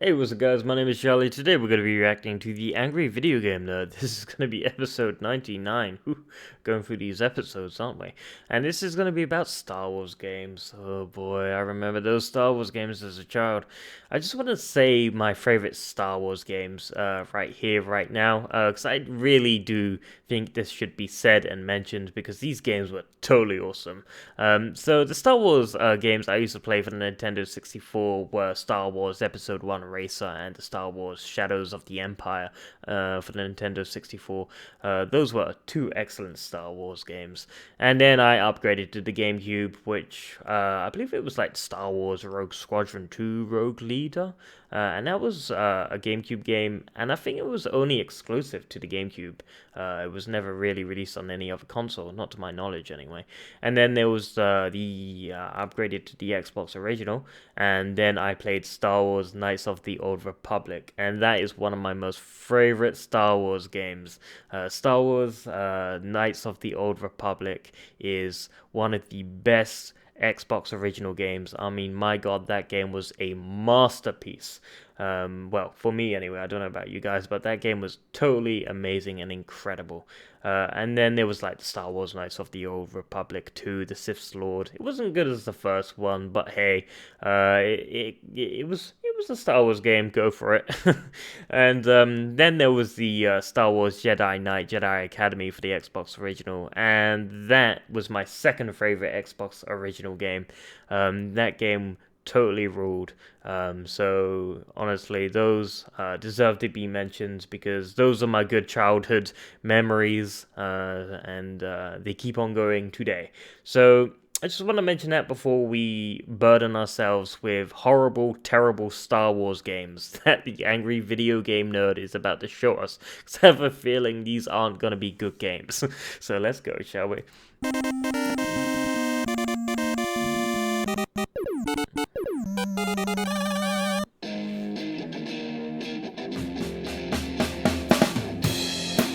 Hey, what's up guys, my name is Charlie. Today we're going to be reacting to the Angry Video Game Nerd. This is going to be episode 99. Whew, going through these episodes, aren't we? And this is going to be about Star Wars games. Oh boy, I remember those Star Wars games as a child. I just want to say my favorite Star Wars games right here, right now, because I really do think this should be said and mentioned because these games were totally awesome. So the Star Wars games I used to play for the Nintendo 64 were Star Wars Episode 1 Racer and the Star Wars Shadows of the Empire for the Nintendo 64. Those were two excellent Star Wars games. And then I upgraded to the GameCube, which I believe it was like Star Wars Rogue Squadron 2 Rogue Leader. And that was a GameCube game, and I think it was only exclusive to the GameCube. It was never really released on any other console, not to my knowledge anyway. And then there was the upgraded to the Xbox original, and then I played Star Wars Knights of the Old Republic, and that is one of my most favorite Star Wars games. Star Wars Knights of the Old Republic is one of the best Xbox original games. I mean, my god, that game was a masterpiece. Well, for me anyway, I don't know about you guys, but that game was totally amazing and incredible. And then there was like the Star Wars Knights of the Old Republic 2, The Sith's Lord. It wasn't good as the first one, but hey, it was a Star Wars game, go for it. And then there was the Star Wars Jedi Knight Jedi Academy for the Xbox original, and that was my second favorite Xbox original game. That game totally ruled. So honestly, those deserve to be mentioned because those are my good childhood memories, and they keep on going today. So I just want to mention that before we burden ourselves with horrible, terrible Star Wars games that the Angry Video Game Nerd is about to show us. Because I have a feeling these aren't going to be good games. So let's go, shall we?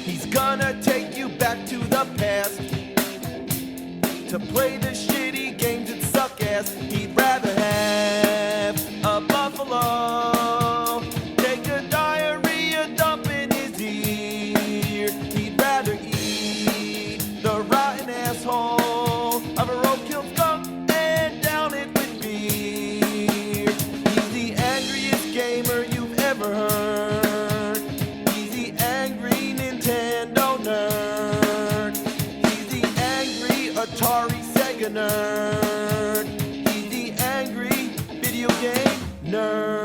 He's gonna take you back to the past to play the shitty games that suck ass. He'd rather have a buffalo take a diarrhea dump in his ear. He'd rather eat the rotten asshole of a roadkill skunk and down it with beer. He's the angriest gamer you've ever heard. He's the angry Nintendo nerd. He's the angry Atari Sega nerd. He's the angry video game nerd.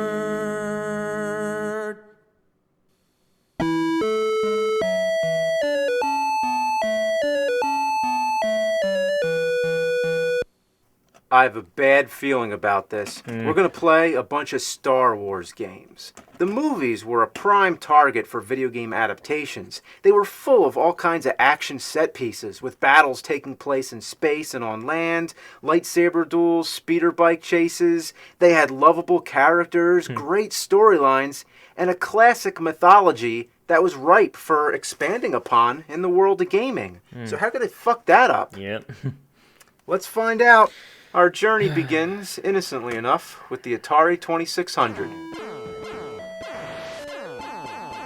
I have a bad feeling about this. We're going to play a bunch of Star Wars games. The movies were a prime target for video game adaptations. They were full of all kinds of action set pieces, with battles taking place in space and on land, lightsaber duels, speeder bike chases. They had lovable characters, great storylines, and a classic mythology that was ripe for expanding upon in the world of gaming. So how could they fuck that up? Yep. Let's find out. Our journey begins, innocently enough, with the Atari 2600.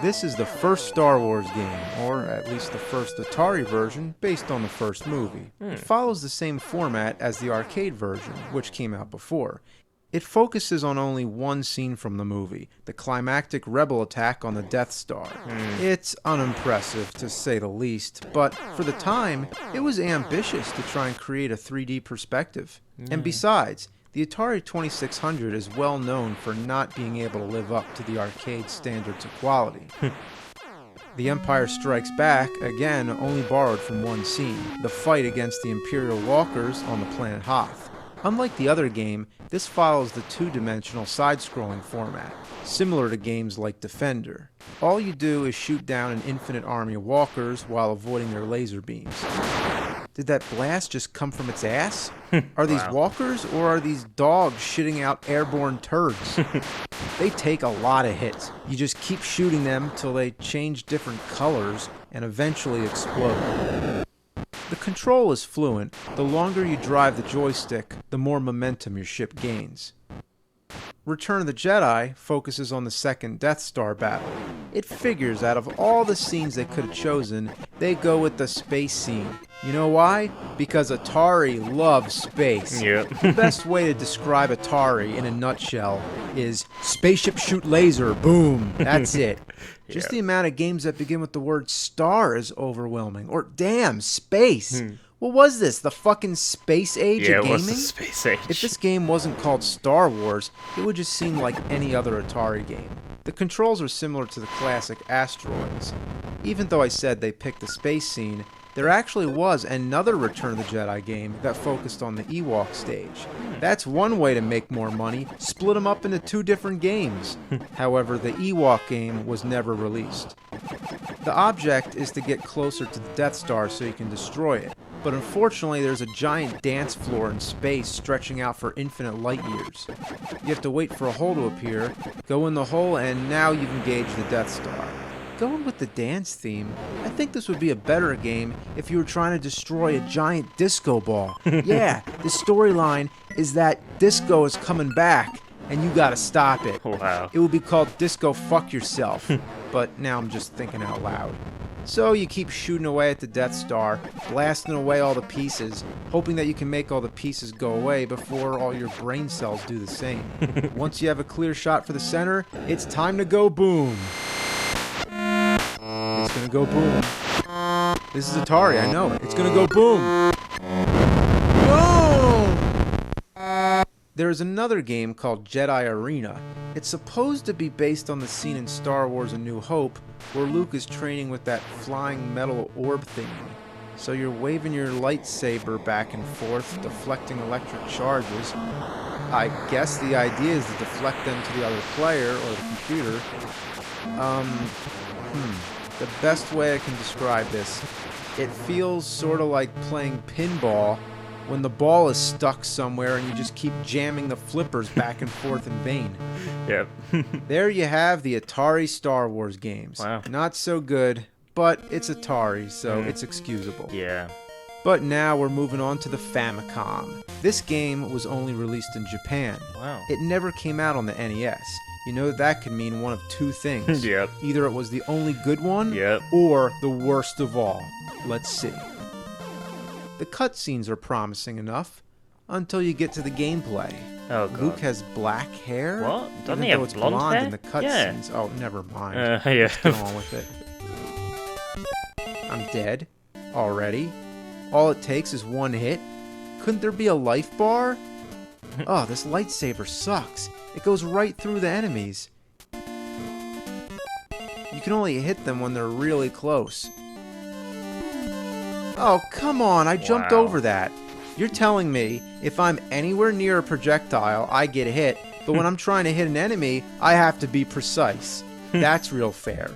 This is the first Star Wars game, or at least the first Atari version, based on the first movie. It follows the same format as the arcade version, which came out before. It focuses on only one scene from the movie, the climactic rebel attack on the Death Star. It's unimpressive, to say the least, but for the time, it was ambitious to try and create a 3D perspective. And besides, the Atari 2600 is well known for not being able to live up to the arcade standards of quality. The Empire Strikes Back, again, only borrowed from one scene, the fight against the Imperial Walkers on the planet Hoth. Unlike the other game, this follows the two-dimensional side-scrolling format, similar to games like Defender. All you do is shoot down an infinite army of walkers while avoiding their laser beams. Did that blast just come from its ass? Are these walkers, or are these dogs shitting out airborne turds? They take a lot of hits. You just keep shooting them till they change different colors and eventually explode. The control is fluent. The longer you drive the joystick, the more momentum your ship gains. Return of the Jedi focuses on the second Death Star battle. It figures out of all the scenes they could have chosen, they go with the space scene. You know why? Because Atari loves space. Yep. The best way to describe Atari in a nutshell is spaceship shoot laser, boom, that's it. Just Yep. the amount of games that begin with the word star is overwhelming. Or damn, space. What was this? The fucking space age Yeah, of it gaming? was the space age. If this game wasn't called Star Wars, it would just seem like any other Atari game. The controls are similar to the classic Asteroids. Even though I said they picked the space scene, there actually was another Return of the Jedi game that focused on the Ewok stage. That's one way to make more money, split them up into 2 different games. However, the Ewok game was never released. The object is to get closer to the Death Star so you can destroy it. But unfortunately, there's a giant dance floor in space stretching out for infinite light years. You have to wait for a hole to appear, go in the hole, and now you've engaged the Death Star. Going with the dance theme, I think this would be a better game if you were trying to destroy a giant disco ball. Yeah, the storyline is that disco is coming back, and you gotta stop it. Wow. It would be called Disco Fuck Yourself, but now I'm just thinking out loud. So you keep shooting away at the Death Star, blasting away all the pieces, hoping that you can make all the pieces go away before all your brain cells do the same. Once you have a clear shot for the center, it's time to go boom. It's gonna go boom. This is Atari, I know it. It's gonna go boom. Boom! There's another game called Jedi Arena. It's supposed to be based on the scene in Star Wars A New Hope where Luke is training with that flying metal orb thingy. So you're waving your lightsaber back and forth, deflecting electric charges. I guess the idea is to deflect them to the other player or the computer. The best way I can describe this, it feels sort of like playing pinball when the ball is stuck somewhere and you just keep jamming the flippers back and forth in vain. Yep. There you have the Atari Star Wars games. Wow. Not so good, but it's Atari, so it's excusable. Yeah. But now we're moving on to the Famicom. This game was only released in Japan. Wow. It never came out on the NES. You know that could mean one of 2 things. Yep. Either it was the only good one, Yep. or the worst of all. Let's see. The cutscenes are promising enough, until you get to the gameplay. Oh, God. Luke has black hair? What? Doesn't Even he though have it's blonde blonde hair? in the Yeah. cutscenes. Oh, never mind. Yeah. Get on with it. I'm dead. Already? All it takes is 1 hit? Couldn't there be a life bar? Oh, this lightsaber sucks. It goes right through the enemies. You can only hit them when they're really close. Oh, come on. I jumped Wow. over that. You're telling me if I'm anywhere near a projectile, I get hit, but when I'm trying to hit an enemy, I have to be precise. That's real fair.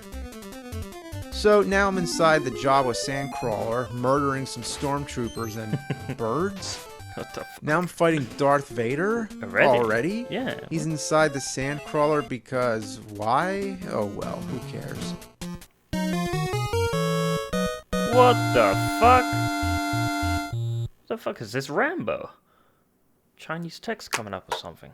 So now I'm inside the Jawa Sandcrawler, murdering some stormtroopers and birds. What the f- Now I'm fighting Darth Vader? Already? Yeah. He's inside the Sandcrawler because why? Oh well, who cares? What the fuck? What the fuck is this, Rambo? Chinese text coming up or something.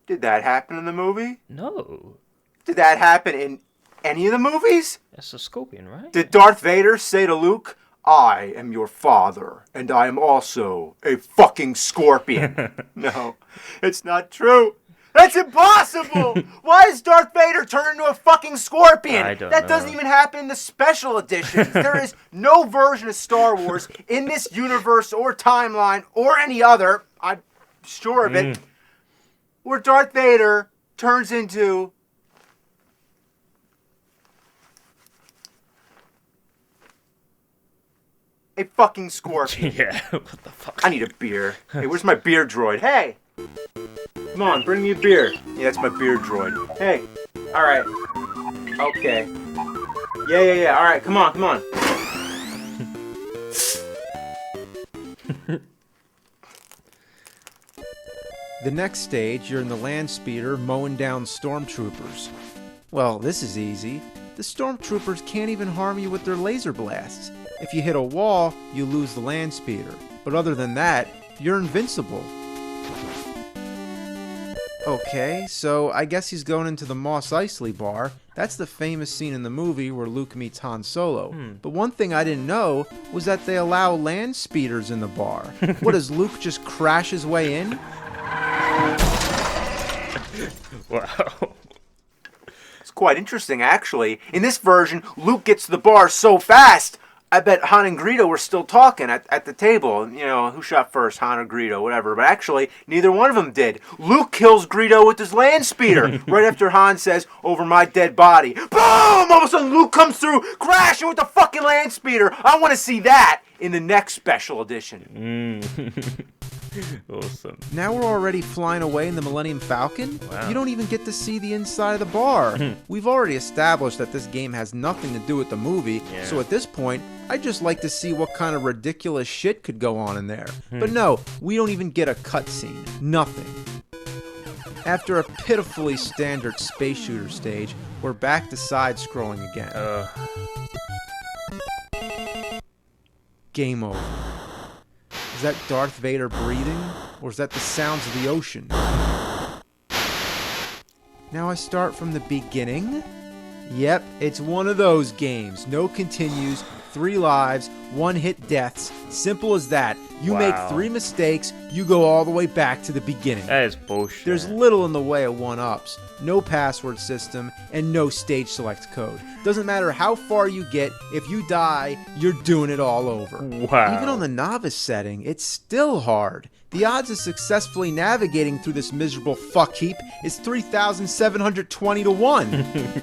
Did that happen in the movie? No. Did that happen in any of the movies? That's a scorpion, right? Did Darth Vader say to Luke, "I am your father, and I am also a fucking scorpion"? No, it's not true. That's impossible! Why is Darth Vader turned into a fucking scorpion? I don't That know. doesn't even happen in the special editions. There is no version of Star Wars in this universe or timeline or any other, I'm sure of it, where Darth Vader turns into a fucking scorpion. Yeah, what the fuck? I need a beer. Hey, where's my beer droid? Hey! Come on, bring me a beer. Yeah, that's my beer droid. Hey. Alright. Okay. Yeah. Alright, come on. The next stage, you're in the land speeder mowing down stormtroopers. Well, this is easy. The stormtroopers can't even harm you with their laser blasts. If you hit a wall, you lose the land speeder. But other than that, you're invincible. Okay, so I guess he's going into the Mos Eisley bar. That's the famous scene in the movie where Luke meets Han Solo. But one thing I didn't know was that they allow land speeders in the bar. What, does Luke just crash his way in? Wow. It's quite interesting, actually. In this version, Luke gets to the bar so fast, I bet Han and Greedo were still talking at the table. You know, who shot first, Han or Greedo, whatever. But actually, neither one of them did. Luke kills Greedo with his land speeder right after Han says, "Over my dead body." Boom! All of a sudden, Luke comes through, crashing with the fucking land speeder. I want to see that in the next special edition. Awesome. Now we're already flying away in the Millennium Falcon? Wow. You don't even get to see the inside of the bar. We've already established that this game has nothing to do with the movie, so at this point, I'd just like to see what kind of ridiculous shit could go on in there. But no, we don't even get a cutscene. Nothing. After a pitifully standard space shooter stage, we're back to side-scrolling again. Game over. Is that Darth Vader breathing? Or is that the sounds of the ocean? Now I start from the beginning? Yep, it's one of those games. No continues, 3 lives, 1-hit deaths. Simple as that. You make 3 mistakes, you go all the way back to the beginning. That is bullshit. There's little in the way of 1-ups, no password system, and no stage select code. Doesn't matter how far you get, if you die, you're doing it all over. Wow. Even on the novice setting, it's still hard. The odds of successfully navigating through this miserable fuck heap is 3,720 to 1.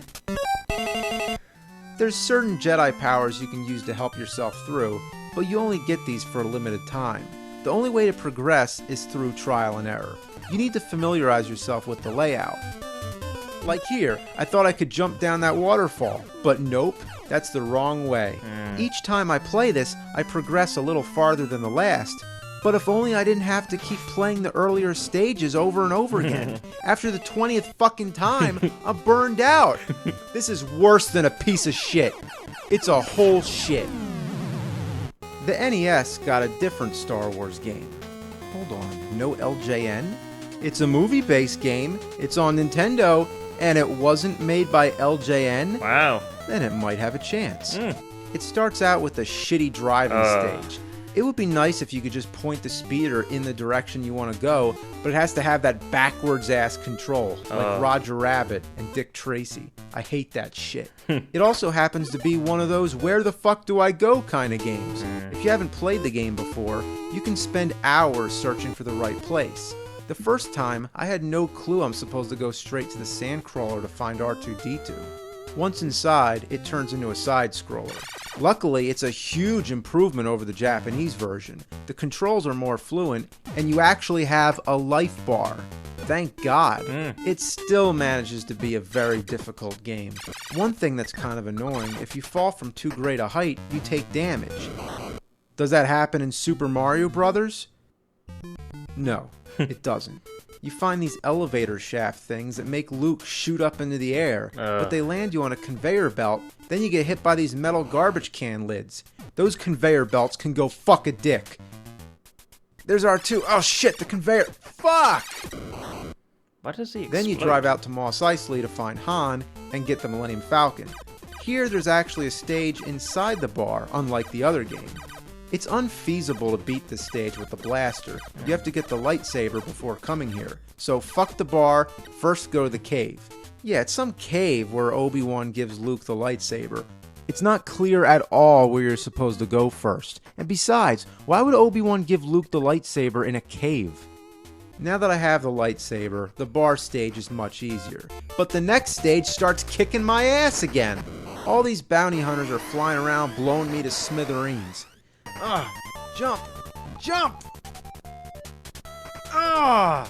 There's certain Jedi powers you can use to help yourself through, but you only get these for a limited time. The only way to progress is through trial and error. You need to familiarize yourself with the layout. Like here, I thought I could jump down that waterfall, but nope, that's the wrong way. Each time I play this, I progress a little farther than the last, but if only I didn't have to keep playing the earlier stages over and over again. After the 20th fucking time, I'm burned out. This is worse than a piece of shit. It's a whole shit. The NES got a different Star Wars game. Hold on, no LJN? It's a movie-based game, it's on Nintendo, and it wasn't made by LJN? Wow. Then it might have a chance. It starts out with a shitty driving stage. It would be nice if you could just point the speeder in the direction you want to go, but it has to have that backwards-ass control, like Roger Rabbit and Dick Tracy. I hate that shit. It also happens to be one of those where the fuck do I go kind of games. If you haven't played the game before, you can spend hours searching for the right place. The first time, I had no clue I'm supposed to go straight to the sandcrawler to find R2-D2. Once inside, it turns into a side-scroller. Luckily, it's a huge improvement over the Japanese version. The controls are more fluent, and you actually have a life bar. Thank God. It still manages to be a very difficult game. One thing that's kind of annoying, if you fall from too great a height, you take damage. Does that happen in Super Mario Brothers? No, it doesn't. You find these elevator shaft things that make Luke shoot up into the air, but they land you on a conveyor belt, then you get hit by these metal garbage can lids. Those conveyor belts can go fuck a dick. There's R2. Oh shit, the conveyor. Fuck! Why does he explode? Then you drive out to Mos Eisley to find Han and get the Millennium Falcon. Here there's actually a stage inside the bar, unlike the other game. It's unfeasible to beat this stage with the blaster. You have to get the lightsaber before coming here. So fuck the bar, first go to the cave. Yeah, it's some cave where Obi-Wan gives Luke the lightsaber. It's not clear at all where you're supposed to go first. And besides, why would Obi-Wan give Luke the lightsaber in a cave? Now that I have the lightsaber, the bar stage is much easier. But the next stage starts kicking my ass again. All these bounty hunters are flying around blowing me to smithereens. Jump! Jump! I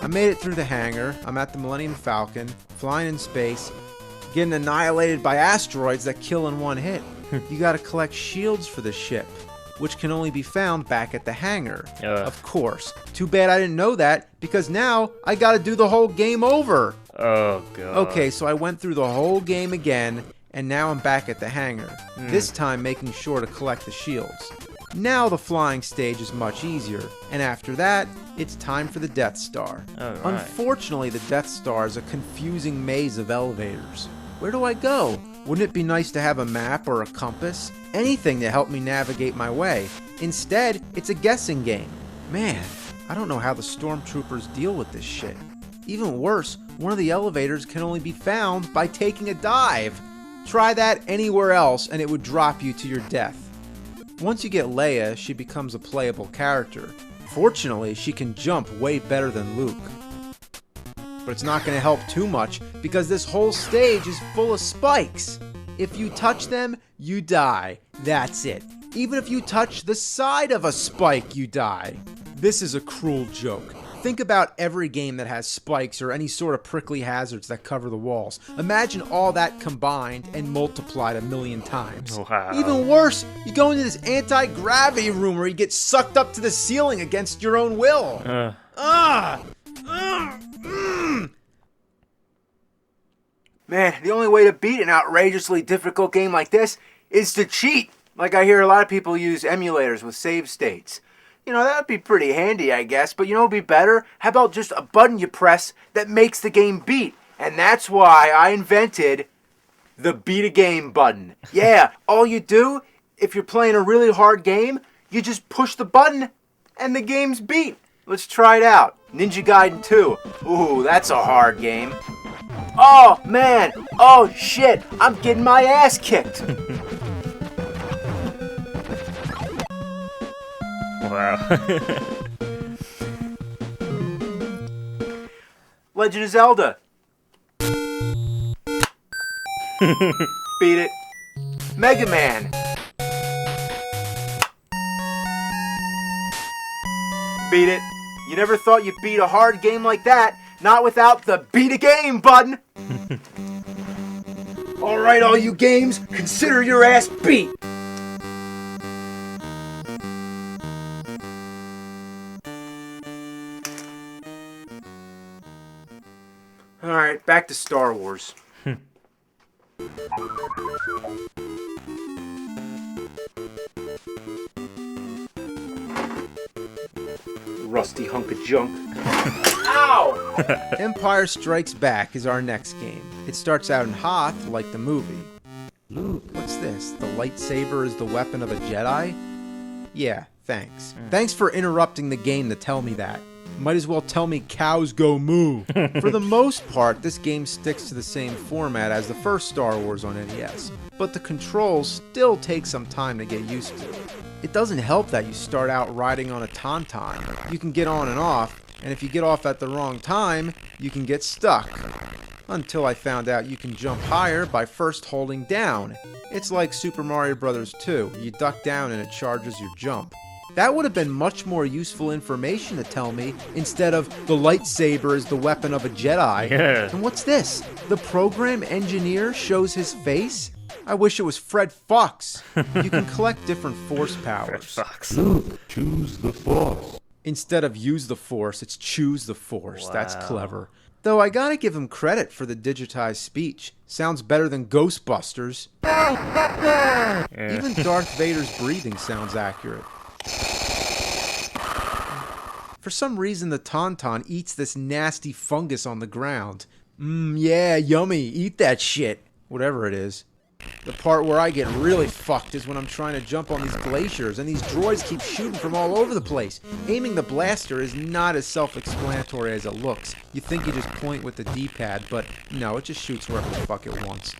made it through the hangar. I'm at the Millennium Falcon, flying in space, getting annihilated by asteroids that kill in one hit. You gotta collect shields for the ship, which can only be found back at the hangar. Of course. Too bad I didn't know that, because now I gotta do the whole game over. Oh, God. Okay, so I went through the whole game again, and now I'm back at the hangar. This time making sure to collect the shields. Now the flying stage is much easier, and after that, it's time for the Death Star. Alright. Unfortunately, the Death Star is a confusing maze of elevators. Where do I go? Wouldn't it be nice to have a map or a compass? Anything to help me navigate my way. Instead, it's a guessing game. Man, I don't know how the stormtroopers deal with this shit. Even worse, one of the elevators can only be found by taking a dive. Try that anywhere else and it would drop you to your death. Once you get Leia, she becomes a playable character. Fortunately, she can jump way better than Luke. But it's not going to help too much because this whole stage is full of spikes. If you touch them, you die. That's it. Even if you touch the side of a spike, you die. This is a cruel joke. Think about every game that has spikes or any sort of prickly hazards that cover the walls. Imagine all that combined and multiplied 1,000,000 times. Wow. Even worse, you go into this anti-gravity room where you get sucked up to the ceiling against your own will. Man, the only way to beat an outrageously difficult game like this is to cheat. Like I hear a lot of people use emulators with save states. You know, that would be pretty handy, I guess, but you know what would be better? How about just a button you press that makes the game beat? And that's why I invented the Beat a Game button. Yeah, all you do, if you're playing a really hard game, you just push the button and the game's beat. Let's try it out. Ninja Gaiden 2. Ooh, that's a hard game. Oh, man. Oh, shit. I'm getting my ass kicked. Wow. Legend of Zelda. Beat it. Mega Man. Beat it. You never thought you'd beat a hard game like that, not without the Beat a Game button. Alright, all you games, consider your ass beat. Alright, back to Star Wars. Rusty hunk of junk. Ow! Empire Strikes Back is our next game. It starts out in Hoth, like the movie. Luke, what's this? The lightsaber is the weapon of a Jedi? Yeah, thanks. Thanks for interrupting the game to tell me that. Might as well tell me cows go moo. For the most part, this game sticks to the same format as the first Star Wars on NES, but the controls still take some time to get used to. It doesn't help that you start out riding on a tauntaun. You can get on and off, and if you get off at the wrong time, you can get stuck. Until I found out you can jump higher by first holding down. It's like Super Mario Bros. 2. You duck down and it charges your jump. That would have been much more useful information to tell me instead of the lightsaber is the weapon of a Jedi. Yeah. And what's this? The program engineer shows his face? I wish it was Fred Fox. You can collect different force powers. Sucks. Choose the Force. Instead of use the force, it's choose the force. That's Wow. clever. Though I gotta give him credit for the digitized speech. Sounds better than Ghostbusters. Even Darth Vader's breathing sounds accurate. For some reason, the Tauntaun eats this nasty fungus on the ground. Yeah, yummy. Eat that shit. Whatever it is. The part where I get really fucked is when I'm trying to jump on these glaciers, and these droids keep shooting from all over the place. Aiming the blaster is not as self-explanatory as it looks. You think you just point with the D-pad, but no, it just shoots wherever the fuck it wants.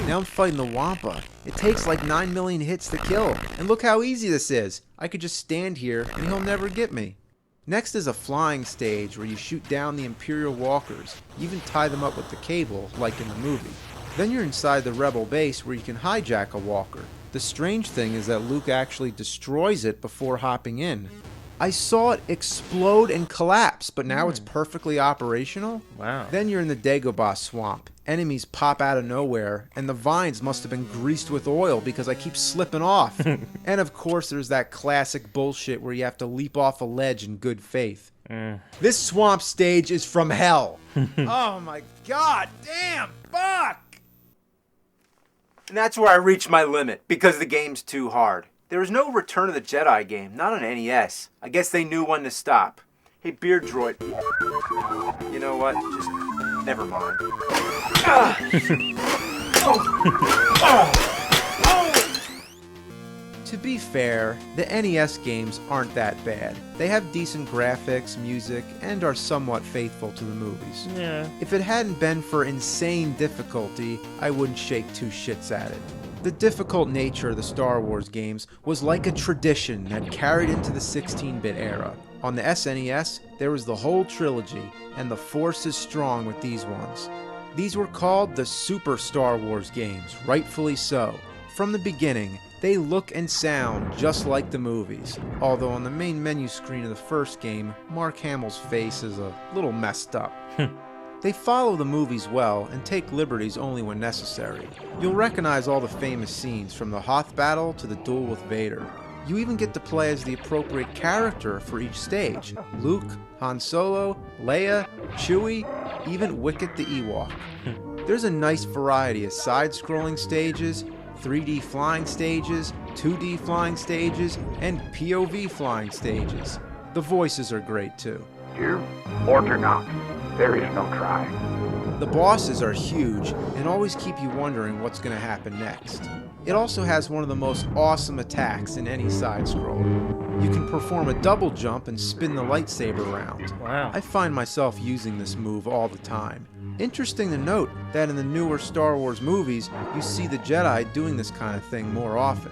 Now I'm fighting the Wampa. It takes like 9 million hits to kill. And look how easy this is. I could just stand here and he'll never get me. Next is a flying stage where you shoot down the Imperial walkers. You even tie them up with the cable, like in the movie. Then you're inside the Rebel base where you can hijack a walker. The strange thing is that Luke actually destroys it before hopping in. I saw it explode and collapse, but now it's perfectly operational. Wow. Then you're in the Dagobah swamp. Enemies pop out of nowhere, and the vines must have been greased with oil because I keep slipping off. And of course there's that classic bullshit where you have to leap off a ledge in good faith. This swamp stage is from hell. Oh my god, damn, fuck! And that's where I reach my limit, because the game's too hard. There was no Return of the Jedi game, not on NES. I guess they knew when to stop. Hey, Beard Droid. You know what? Just never mind. To be fair, the NES games aren't that bad. They have decent graphics, music, and are somewhat faithful to the movies. Yeah. If it hadn't been for insane difficulty, I wouldn't shake two shits at it. The difficult nature of the Star Wars games was like a tradition that carried into the 16-bit era. On the SNES, there was the whole trilogy, and the force is strong with these ones. These were called the Super Star Wars games, rightfully so. From the beginning, they look and sound just like the movies, although on the main menu screen of the first game, Mark Hamill's face is a little messed up. They follow the movies well and take liberties only when necessary. You'll recognize all the famous scenes from the Hoth battle to the duel with Vader. You even get to play as the appropriate character for each stage. Luke, Han Solo, Leia, Chewie, even Wicket the Ewok. There's a nice variety of side-scrolling stages, 3D flying stages, 2D flying stages, and POV flying stages. The voices are great too. Here or not, there is no try. The bosses are huge and always keep you wondering what's going to happen next. It also has one of the most awesome attacks in any side-scroller. You can perform a double jump and spin the lightsaber around. Wow. I find myself using this move all the time. Interesting to note that in the newer Star Wars movies, you see the Jedi doing this kind of thing more often.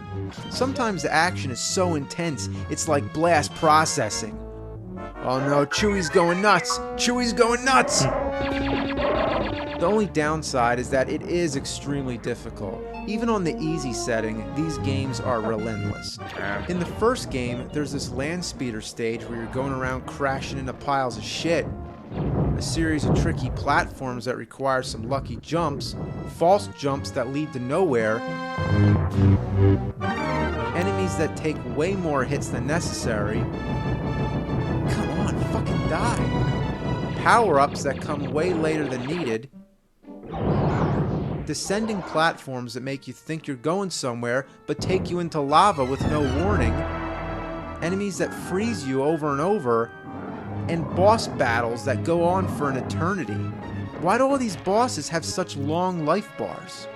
Sometimes the action is so intense, it's like blast processing. Oh no, Chewie's going nuts! Chewie's going nuts! The only downside is that it is extremely difficult. Even on the easy setting, these games are relentless. In the first game, there's this land speeder stage where you're going around crashing into piles of shit. A series of tricky platforms that require some lucky jumps, false jumps that lead to nowhere, enemies that take way more hits than necessary. Come on, fucking die. Power-ups that come way later than needed. Descending platforms that make you think you're going somewhere, but take you into lava with no warning. Enemies that freeze you over and over. And boss battles that go on for an eternity. Why do all these bosses have such long life bars?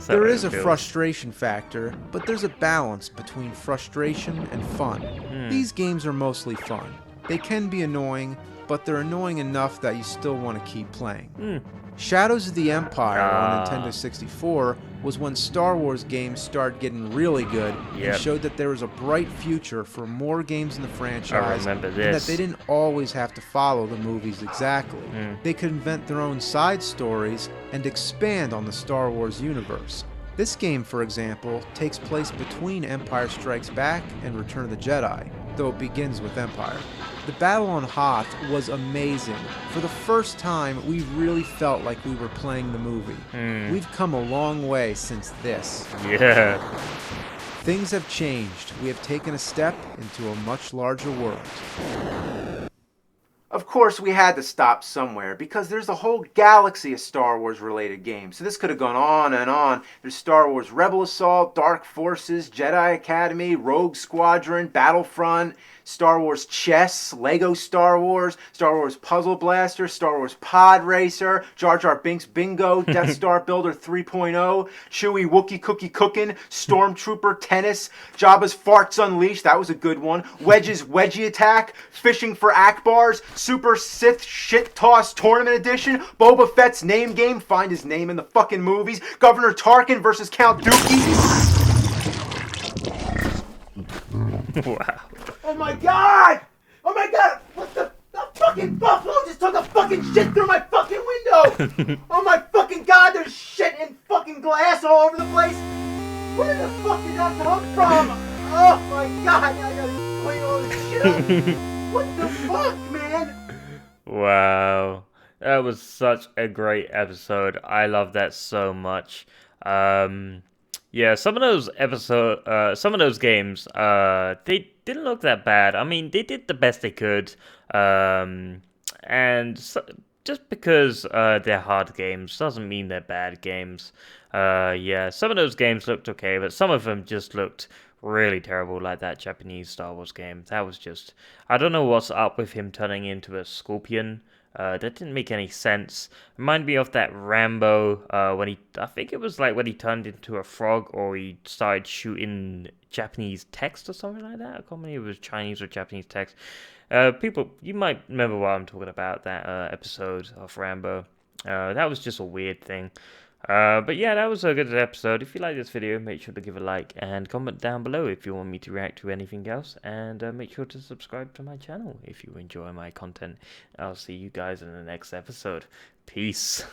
There is a frustration factor, but there's a balance between frustration and fun. These games are mostly fun. They can be annoying, but they're annoying enough that you still want to keep playing. Shadows of the Empire on Nintendo 64 was when Star Wars games started getting really good and showed that there was a bright future for more games in the franchise, I remember and that this. they didn't always have to follow the movies exactly. They could invent their own side stories and expand on the Star Wars universe. This game, for example, takes place between Empire Strikes Back and Return of the Jedi, though it begins with Empire. The battle on Hoth was amazing. For the first time, we really felt like we were playing the movie. We've come a long way since this. Yeah. Things have changed. We have taken a step into a much larger world. Of course, we had to stop somewhere because there's a whole galaxy of Star Wars related games. So this could have gone on and on. There's Star Wars Rebel Assault, Dark Forces, Jedi Academy, Rogue Squadron, Battlefront, Star Wars Chess, Lego Star Wars Puzzle Blaster, Star Wars Pod Racer, Jar Jar Binks Bingo, Death Star Builder 3.0, Chewie Wookie Cookie Cookin', Stormtrooper Tennis, Jabba's Farts Unleashed, that was a good one, Wedge's Wedgie Attack, Fishing for Akbars, Super Sith Shit Toss Tournament Edition, Boba Fett's Name Game, find his name in the fucking movies, Governor Tarkin versus Count Dookie. Wow. Oh my god! Oh my god! What the fucking buffalo just took a fucking shit through my fucking window! Oh my fucking god, there's shit and fucking glass all over the place! Where the fuck did that come from? Oh my god, I gotta clean all this shit up! What the fuck, man? Wow. That was such a great episode. I love that so much. Yeah, some of those games, they didn't look that bad. I mean, they did the best they could. And so, just because they're hard games doesn't mean they're bad games. Yeah, some of those games looked okay, but some of them just looked really terrible, like that Japanese Star Wars game. That was just, I don't know what's up with him turning into a scorpion. That didn't make any sense. Remind me of that Rambo when I think it was like when he turned into a frog or he started shooting Japanese text or something like that. I can't remember if it was Chinese or Japanese text. People, you might remember what I'm talking about, that episode of Rambo. That was just a weird thing. But yeah, that was a good episode. If you like this video, make sure to give a like and comment down below if you want me to react to anything else. And make sure to subscribe to my channel if you enjoy my content. I'll see you guys in the next episode. Peace.